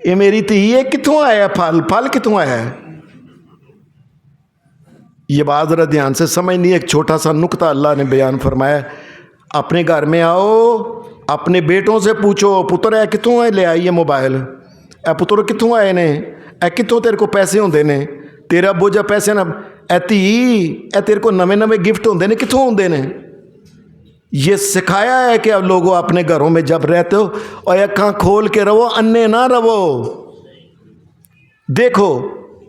یہ میری تھی یہ کتوں آیا پھل پھل کتوں آیا ہے؟ یہ بات ذرا دھیان سے سمجھنی. ایک چھوٹا سا نقطہ اللہ نے بیان فرمایا. اپنے گھر میں آؤ, اپنے بیٹوں سے پوچھو پتر اے کتوں ہے لے آئی ہے موبائل, اے پتر کتوں آئے نے, اے کتوں تیرے کو پیسے ہوندے نے, تیرا ابو جا پیسے نہ, اے تھی اے تیرے کو نویں نویں گفٹ ہوندے نے, کتوں ہوندے نے؟ یہ سکھایا ہے کہ اب لوگوں اپنے گھروں میں جب رہتے ہو اور اکھاں کھول کے رہو, انے نہ رہو. دیکھو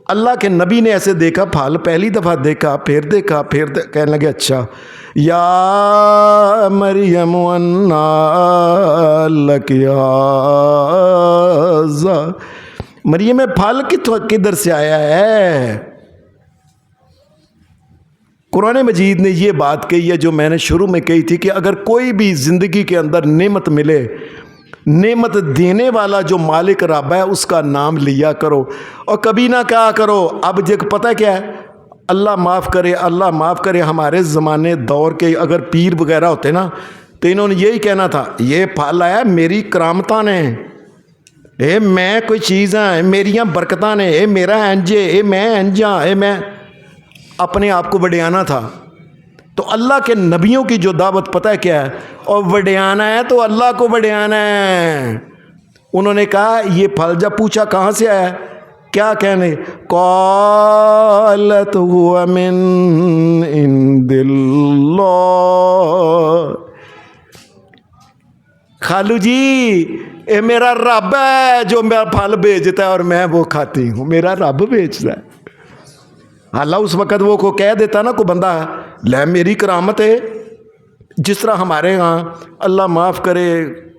اللہ کے نبی نے ایسے دیکھا پھل, پہلی دفعہ دیکھا, پھر کہنے لگے اچھا یا مریم انا لکی ھذا, مریم پھل کدھر سے آیا ہے؟ قرآن مجید نے یہ بات کہی ہے جو میں نے شروع میں کہی تھی کہ اگر کوئی بھی زندگی کے اندر نعمت ملے, نعمت دینے والا جو مالک رب ہے اس کا نام لیا کرو اور کبھی نہ کہا کرو. اب پتہ کیا ہے, اللہ معاف کرے ہمارے زمانے دور کے اگر پیر وغیرہ ہوتے نا تو انہوں نے یہی کہنا تھا, یہ پھل آیا میری کرامتاں نے, اے میں کوئی چیز ہاں, میریاں برکتاں نے, اے میرا انجے, اے میں انجاں, اے میں اپنے آپ کو وڈیانا تھا. تو اللہ کے نبیوں کی جو دعوت پتہ ہے کیا ہے, اور وڈیانا ہے تو اللہ کو وڈیانا ہے. انہوں نے کہا یہ پھل جب پوچھا کہاں سے آیا, کیا کہنے, قالت هو من عند اللہ. خالو جی اے میرا رب ہے جو میرا پھل بھیجتا ہے اور میں وہ کھاتی ہوں, میرا رب بھیجتا ہے. اللہ اس وقت وہ کو کہہ دیتا نا کو بندہ لے میری کرامت ہے, جس طرح ہمارے ہاں اللہ معاف کرے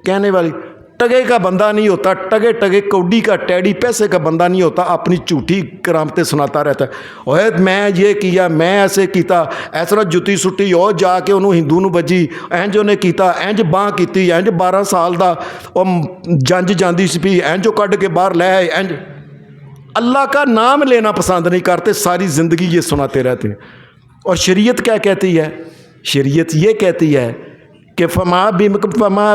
کہنے والی ٹگے کا بندہ نہیں ہوتا, ٹگے کوڈی کا ٹیڈی پیسے کا بندہ نہیں ہوتا, اپنی جھوٹی کرامتیں سناتا رہتا ہے. اور میں یہ کیا, میں ایسے کیتا, اس طرح جتی سٹی اور جا کے انہوں ہندو نو بجی, اینج نے کیتا, اینج باں کیتی, اینج 12 سال دا اور جنج جاندی سی پی, اینجو کڈ کے باہر لے آئے, اینج. اللہ کا نام لینا پسند نہیں کرتے, ساری زندگی یہ سناتے رہتے ہیں. اور شریعت کیا کہتی ہے؟ شریعت یہ کہتی ہے کہ فما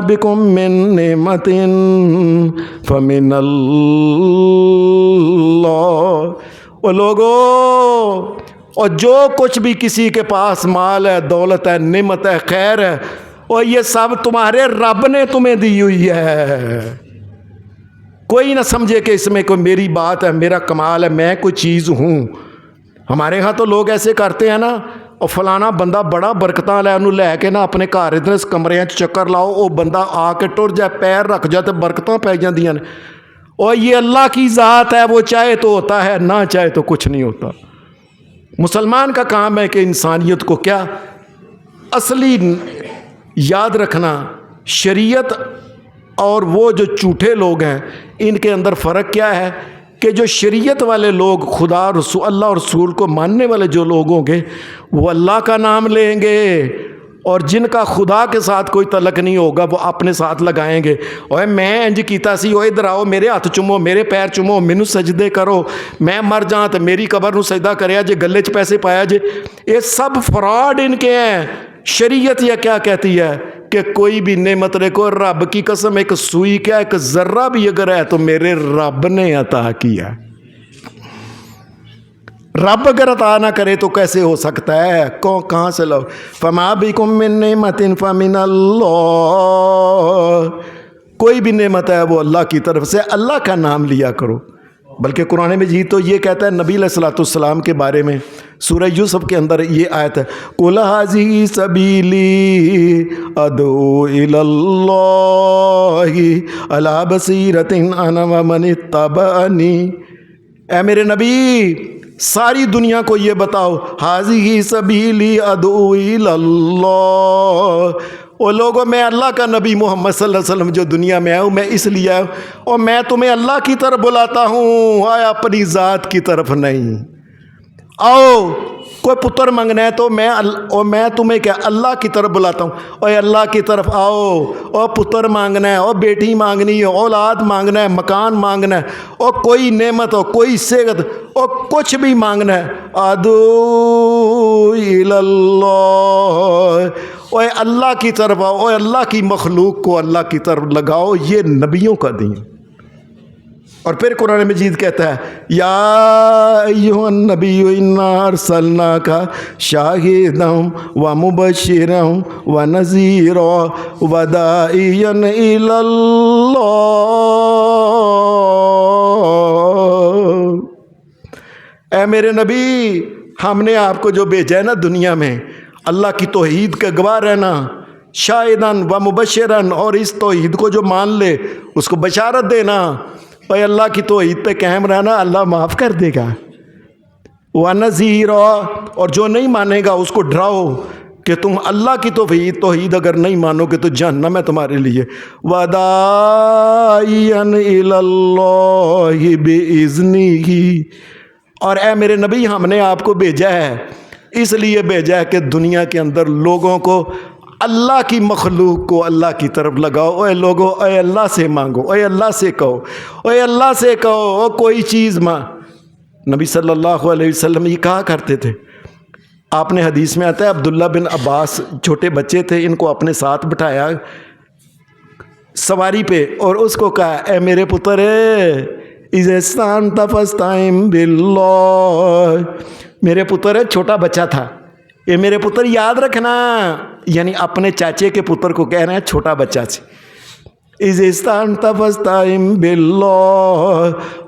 بکم من نعمت فمن اللہ. اور لوگو, اور جو کچھ بھی کسی کے پاس مال ہے, دولت ہے, نعمت ہے, خیر ہے, اور یہ سب تمہارے رب نے تمہیں دی ہوئی ہے. کوئی نہ سمجھے کہ اس میں کوئی میری بات ہے, میرا کمال ہے, میں کوئی چیز ہوں. ہمارے ہاں تو لوگ ایسے کرتے ہیں نا, اور فلانا بندہ بڑا برکتاں لے, انہوں لے کے نا اپنے گھر ادھر کمرے چکر لاؤ, وہ بندہ آ کے ٹر جائے, پیر رکھ جائے تو برکتاں پی جاندیاں نے. اور یہ اللہ کی ذات ہے, وہ چاہے تو ہوتا ہے, نہ چاہے تو کچھ نہیں ہوتا. مسلمان کا کام ہے کہ انسانیت کو کیا اصلی یاد رکھنا, شریعت اور وہ جو جھوٹے لوگ ہیں ان کے اندر فرق کیا ہے کہ جو شریعت والے لوگ, خدا رسول اللہ اور رسول کو ماننے والے جو لوگ ہوں گے وہ اللہ کا نام لیں گے, اور جن کا خدا کے ساتھ کوئی تعلق نہیں ہوگا وہ اپنے ساتھ لگائیں گے. اوے میں انج کیتا سی, اوے ادھر آؤ, میرے ہاتھ چومو, میرے پیر چومو, مینوں سجدے کرو, میں مر جاں تو میری قبر نو سجدہ کریا جے, گلے چ پیسے پایا جے. یہ سب فراڈ ان کے ہیں. شریعت یہ کیا کہتی ہے کہ کوئی بھی نعمت دیکھو, رب کی قسم ایک سوئی کیا ایک ذرہ بھی اگر ہے تو میرے رب نے عطا کیا. رب اگر عطا نہ کرے تو کیسے ہو سکتا ہے, کہاں سے لو. فما بکم من نعمت فمن اللہ. کوئی بھی نعمت ہے وہ اللہ کی طرف سے, اللہ کا نام لیا کرو. بلکہ قرآن مجید تو یہ کہتا ہے نبی علیہ الصلوۃ والسلام کے بارے میں, سورہ یوسف کے اندر یہ آیت ہے, قُلْ هَٰذِهِ سَبِیلِی أَدْعُو إِلَى اللَّهِ عَلَىٰ بَصِیرَةٍ أَنَا وَمَنِ اتَّبَعَنِی. اے میرے نبی ساری دنیا کو یہ بتاؤ, هَٰذِهِ سَبِیلِی أَدْعُو إِلَى اللَّهِ. اور لوگوں, میں اللہ کا نبی محمد صلی اللہ علیہ وسلم جو دنیا میں آیا ہوں, میں اس لیے آیا ہوں, اور میں تمہیں اللہ کی طرف بلاتا ہوں, آیا اپنی ذات کی طرف نہیں. آؤ کوئی پتر مانگنا ہے تو میں تمہیں کیا اللہ کی طرف بلاتا ہوں, اور اللہ کی طرف آؤ. اور پتر مانگنا ہے, اور بیٹی مانگنی ہے, اولاد مانگنا ہے, مکان مانگنا ہے, اور کوئی نعمت ہو, کوئی صحت, اور کچھ بھی مانگنا ہے, ادعو الی اللہ, اور اللہ کی طرف آؤ, اور اللہ کی مخلوق کو اللہ کی طرف لگاؤ. یہ نبیوں کا دین. اور پھر قرآن مجید کہتا ہے یا ایھا النبی انا ارسلناک شاہدا ومبشرا ونذیرا وداعیا الی اللہ۔ اے میرے نبی، ہم نے آپ کو جو بھیجا ہے نا دنیا میں، اللہ کی توحید کا گواہ رہنا، شاہداً و مبشراً، اور اس توحید کو جو مان لے اس کو بشارت دینا، اے اللہ کی توحید پہ قائم رہنا، اللہ معاف کر دے گا، وَنَذِيرًا، اور جو نہیں مانے گا اس کو ڈراؤ کہ تم اللہ کی توحید اگر نہیں مانو گے تو جہنم ہے تمہارے لیے، وَدَاعِيًا إِلَى اللَّهِ بِإِذْنِهِ، اور اے میرے نبی ہم نے آپ کو بھیجا ہے، اس لیے بھیجا ہے کہ دنیا کے اندر لوگوں کو، اللہ کی مخلوق کو اللہ کی طرف لگاؤ۔ اے لوگو، اے اللہ سے مانگو، اے اللہ سے کہو، اے اللہ سے کہو کوئی چیز نبی صلی اللہ علیہ وسلم یہ کہا کرتے تھے۔ آپ نے حدیث میں آتا ہے عبداللہ بن عباس چھوٹے بچے تھے، ان کو اپنے ساتھ بٹھایا سواری پہ اور اس کو کہا اے میرے پتر اذا استعنت فاستعن باللہ، میرے پتر چھوٹا بچہ تھا، یہ میرے پتر یاد رکھنا، یعنی اپنے چاچے کے پتر کو کہہ رہے ہیں چھوٹا بچہ سے، اذا استعنت فاستعن باللہ،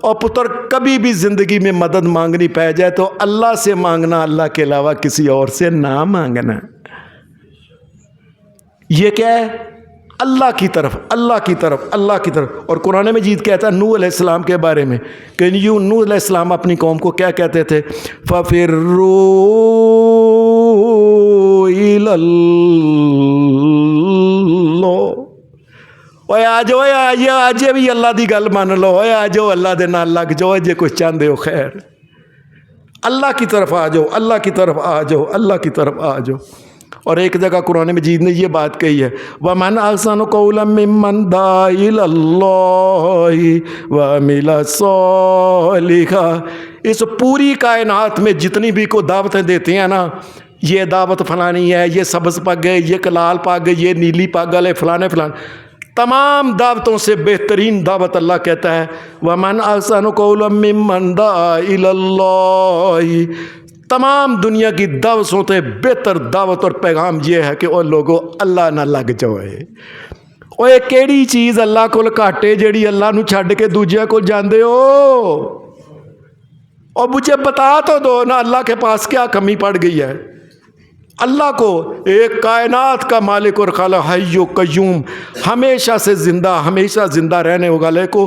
اور پتر کبھی بھی زندگی میں مدد مانگنی پہ جائے تو اللہ سے مانگنا، اللہ کے علاوہ کسی اور سے نہ مانگنا۔ یہ کیا ہے؟ اللہ کی طرف، اللہ کی طرف، اللہ کی طرف۔ اور قرآن مجید کہتا ہے نوح علیہ السلام کے بارے میں کہ یوں نوح علیہ السلام اپنی قوم کو کیا کہتے تھے؟ فَفِرُّوا إِلَى اللَّهِ، اوے آ جاؤ، آج بھی اللہ دی گل مان لو، اوے آ جاؤ اللہ دے نال لگ جاؤ، جے کچھ چاہندے ہو خیر، اللہ کی طرف آ جاؤ، اللہ کی طرف آ جاؤ، اللہ کی طرف آ جاؤ۔ اور ایک جگہ قرآن مجید نے یہ بات کہی ہے وَمَنْ أَحْسَنُ قَوْلًا مِّمَّنْ دَعَا إِلَى اللَّهِ وَعَمِلَ صَالِحًا، اس پوری کائنات میں جتنی بھی کو دعوتیں دیتی ہیں نا، یہ دعوت فلانی ہے، یہ سبز پگ ہے، یہ کلال پگ ہے، یہ نیلی پگ والے فلانے فلانے، تمام دعوتوں سے بہترین دعوت اللہ کہتا ہے وَمَنْ أَحْسَنُ قَوْلًا مِّمَّنْ دَعَا إِلَى اللَّهِ، تمام دنیا کی دعوتوں سے بہتر دعوت اور پیغام یہ ہے کہ وہ لوگوں اللہ نہ لگ جائے۔ وہ کیڑی چیز اللہ کو گھاٹے جیڑی اللہ نو چھڈ کے دوجے کو جاندے ہو، اور مجھے بتا تو دو نا اللہ کے پاس کیا کمی پڑ گئی ہے۔ اللہ کو، ایک کائنات کا مالک اور خالق، حی و قیوم، ہمیشہ سے زندہ، ہمیشہ زندہ رہنے والے کو،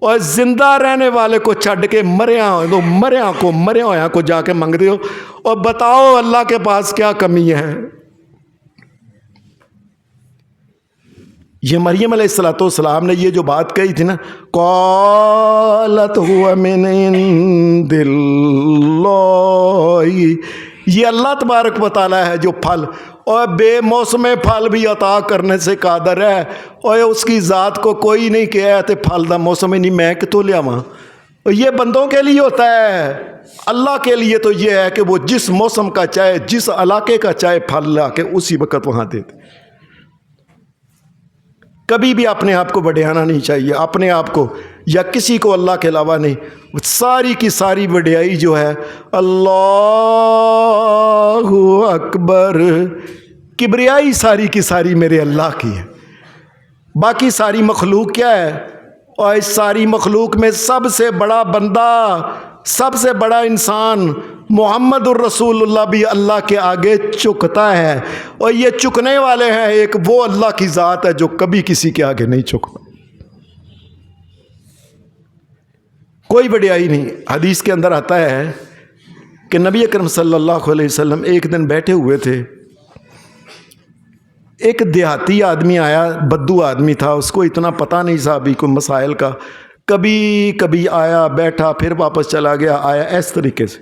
اور زندہ رہنے والے کو چھڈ کے مریا ہویا کو جا کے منگ دے ہو، اور بتاؤ اللہ کے پاس کیا کمی ہے۔ یہ مریم علیہ السلام نے یہ جو بات کہی تھی نا، قالت هو من عند اللہ، یہ اللہ تبارک و تعالیٰ ہے جو پھل اور بے موسم پھل بھی عطا کرنے سے قادر ہے، اور اس کی ذات کو کوئی نہیں کہا تے پھل دا موسم ہی نہیں، میں کتوں لیاواں؟ یہ بندوں کے لیے ہوتا ہے، اللہ کے لیے تو یہ ہے کہ وہ جس موسم کا چاہے، جس علاقے کا چاہے پھل لا کے اسی وقت وہاں دیتے۔ کبھی بھی اپنے آپ کو بڑھانا نہیں چاہیے، اپنے آپ کو یا کسی کو اللہ کے علاوہ نہیں، ساری کی ساری بڑھائی جو ہے اللہ اکبر، کبریائی ساری کی ساری میرے اللہ کی ہے۔ باقی ساری مخلوق کیا ہے؟ اور اس ساری مخلوق میں سب سے بڑا بندہ، سب سے بڑا انسان محمد الرسول اللہ بھی اللہ کے آگے چکتا ہے، اور یہ چکنے والے ہیں ایک وہ اللہ کی ذات ہے جو کبھی کسی کے آگے نہیں چکتا، کوئی بڑائی نہیں۔ حدیث کے اندر آتا ہے کہ نبی اکرم صلی اللہ علیہ وسلم ایک دن بیٹھے ہوئے تھے، ایک دیہاتی آدمی آیا، بدو آدمی تھا، اس کو اتنا پتہ نہیں صحابی کو مسائل کا، کبھی کبھی آیا بیٹھا پھر واپس چلا گیا، آیا اس طریقے سے۔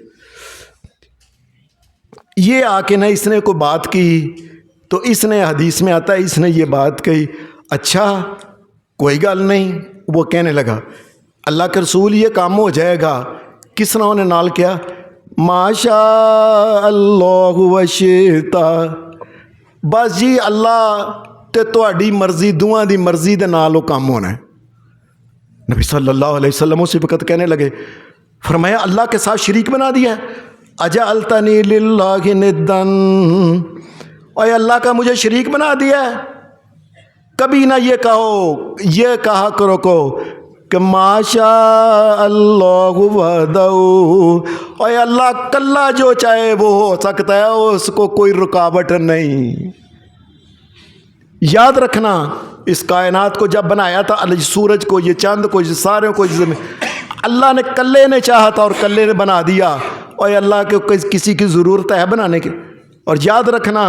یہ آ کے نہ اس نے کوئی بات کی تو اس نے، حدیث میں آتا ہے اس نے یہ بات کہی، اچھا کوئی گل نہیں۔ وہ کہنے لگا اللہ کے رسول یہ کام ہو جائے گا، کس نے انہیں نال کیا؟ ماشاء اللہ وشئتا، بس جی اللہ تے تہاڈی مرضی، دوواں دی مرضی دے نال وہ کام ہونا ہے۔ نبی صلی اللہ علیہ وسلم اسی وقت کہنے لگے، فرمایا اللہ کے ساتھ شریک بنا دیا ہے، اجعلتنی للہ ندن، اے اللہ کا مجھے شریک بنا دیا ہے۔ کبھی نہ یہ کہا کرو کہ ما شاء اللہ وحدہ، اے اللہ کلا جو چاہے وہ ہو سکتا ہے، اس کو کوئی رکاوٹ نہیں۔ یاد رکھنا اس کائنات کو جب بنایا تھا، سورج کو، یہ چاند کو، یہ سارے کو، اللہ نے کلے نے چاہا تھا اور کلے نے بنا دیا، اور اللہ کے کسی کی ضرورت ہے بنانے کی۔ اور یاد رکھنا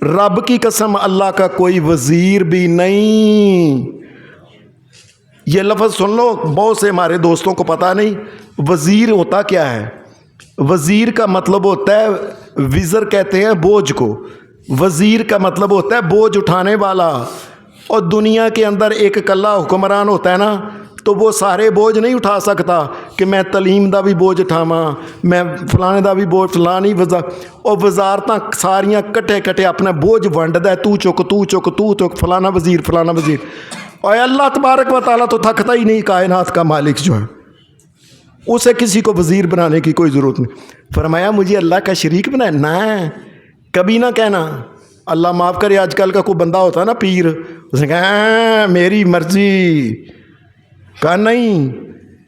رب کی قسم اللہ کا کوئی وزیر بھی نہیں۔ یہ لفظ سن لو، بہت سے ہمارے دوستوں کو پتہ نہیں وزیر ہوتا کیا ہے۔ وزیر کا مطلب ہوتا ہے، وزر کہتے ہیں بوجھ کو، وزیر کا مطلب ہوتا ہے بوجھ اٹھانے والا۔ اور دنیا کے اندر ایک کلا حکمران ہوتا ہے نا، تو وہ سارے بوجھ نہیں اٹھا سکتا کہ میں تعلیم دا بھی بوجھ اٹھاواں، میں فلانے دا بھی بوجھ، فلانی اور وزارتاں ساریاں کٹے اپنا بوجھ ونڈدا ہے، تو چک فلانا وزیر۔ اور اللہ تبارک و تعالیٰ تو تھکتا ہی نہیں، کائنات کا مالک جو ہے، اسے کسی کو وزیر بنانے کی کوئی ضرورت نہیں۔ فرمایا مجھے اللہ کا شریک بنایا نہ، کبھی نہ کہنا۔ اللہ معاف کرے، آج کل کا کوئی بندہ ہوتا ہے نا پیر، اس نے کہا میری مرضی، کہا نہیں،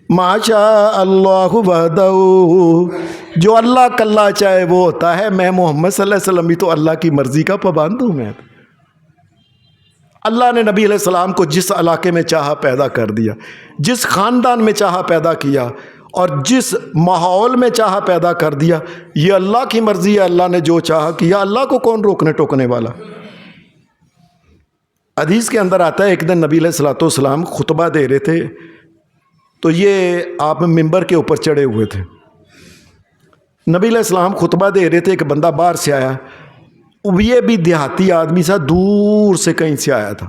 ما شاء اللہ وحدہ، جو اللہ کلا چاہے وہ ہوتا ہے۔ میں محمد صلی اللہ علیہ وسلم بھی تو اللہ کی مرضی کا پابند ہوں۔ میں اللہ نے نبی علیہ السلام کو جس علاقے میں چاہا پیدا کر دیا، جس خاندان میں چاہا پیدا کیا، اور جس ماحول میں چاہا پیدا کر دیا۔ یہ اللہ کی مرضی ہے، اللہ نے جو چاہا کیا، اللہ کو کون روکنے ٹوکنے والا۔ حدیث کے اندر آتا ہے ایک دن نبی علیہ السلام خطبہ دے رہے تھے، تو یہ آپ ممبر کے اوپر چڑھے ہوئے تھے۔ نبی علیہ السلام خطبہ دے رہے تھے، ایک بندہ باہر سے آیا، یہ بھی دیہاتی آدمی سا، دور سے کہیں سے آیا تھا،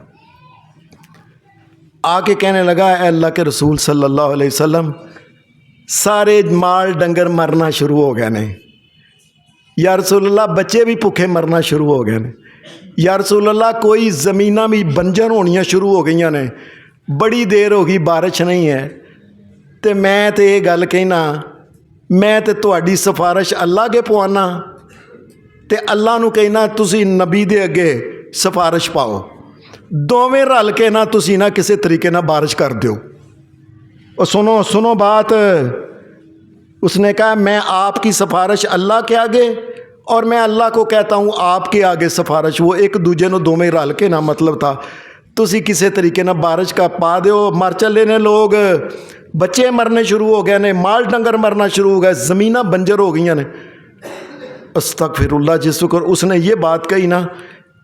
آ کے کہنے لگا اے اللہ کے رسول صلی اللہ علیہ وسلم، سارے مال ڈنگر مرنا شروع ہو گئے نے، یا رسول اللہ بچے بھی بھوکے مرنا شروع ہو گئے نے، یا رسول اللہ کوئی زمیناں بھی بنجر ہونیاں شروع ہو گئی نے، بڑی دیر ہو گئی بارش نہیں ہے، تے میں تے یہ گل کہنا، میں تے تہاڈی سفارش اللہ کے پوانا، تے اللہ نو کہنا تسی نبی دے اگے سفارش پاؤ، دوویں رل کے نہ تسی نہ کسی طریقے نہ بارش کر دیو۔ اور سنو بات، اس نے کہا میں آپ کی سفارش اللہ کے آگے، اور میں اللہ کو کہتا ہوں آپ کے آگے سفارش، وہ ایک دوجے نو دوویں رل کے نہ مطلب تھا تسی کسی طریقے نہ بارش کا پا دیو، مر چلے نے لوگ، بچے مرنے شروع ہو گئے نے، مال ڈنگر مرنا شروع ہو گئے، زمیناں بنجر ہو گئی نے۔ استغفر اللہ، جس وقت اس نے یہ بات کہی نا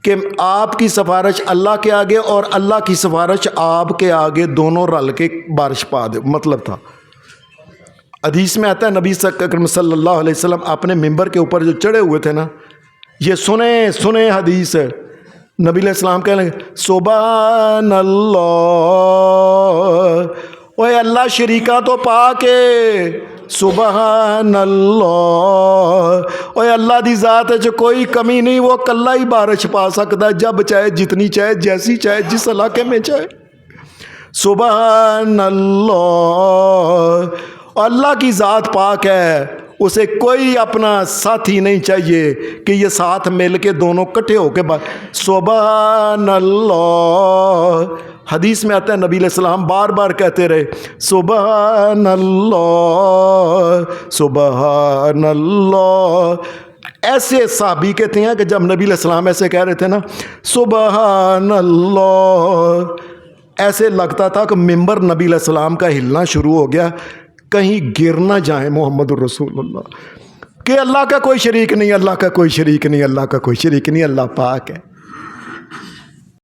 کہ آپ کی سفارش اللہ کے آگے اور اللہ کی سفارش آپ کے آگے، دونوں رل کے بارش پا دے، مطلب تھا۔ حدیث میں آتا ہے نبی اکرم صلی اللہ علیہ وسلم اپنے ممبر کے اوپر جو چڑھے ہوئے تھے نا، یہ سنیں حدیث ہے، نبی علیہ السلام کہنے لگے سبحان اللہ، اوے اللہ شریکہ تو پاک ہے، سبحان اللہ، اوے اللہ دی ذات ہے جو کوئی کمی نہیں، وہ کلا ہی بارش پا سکتا ہے، جب چاہے، جتنی چاہے، جیسی چاہے، جس علاقے میں چاہے، سبحان اللہ۔ اللہ کی ذات پاک ہے، اسے کوئی اپنا ساتھی نہیں چاہیے کہ یہ ساتھ مل کے دونوں کٹھے ہو کے سبحان اللہ۔ حدیث میں آتا ہے نبی علیہ السلام بار بار کہتے رہے سبحان اللہ، سبحان اللہ۔ ایسے صحابی کہتے ہیں کہ جب نبی علیہ السلام ایسے کہہ رہے تھے نا سبحان اللہ، ایسے لگتا تھا کہ ممبر نبی علیہ السلام کا ہلنا شروع ہو گیا، کہیں گر نہ جائیں محمد الرسول اللہ، کہ اللہ کا کوئی شریک نہیں، اللہ کا کوئی شریک نہیں، اللہ کا کوئی شریک نہیں، اللہ پاک ہے۔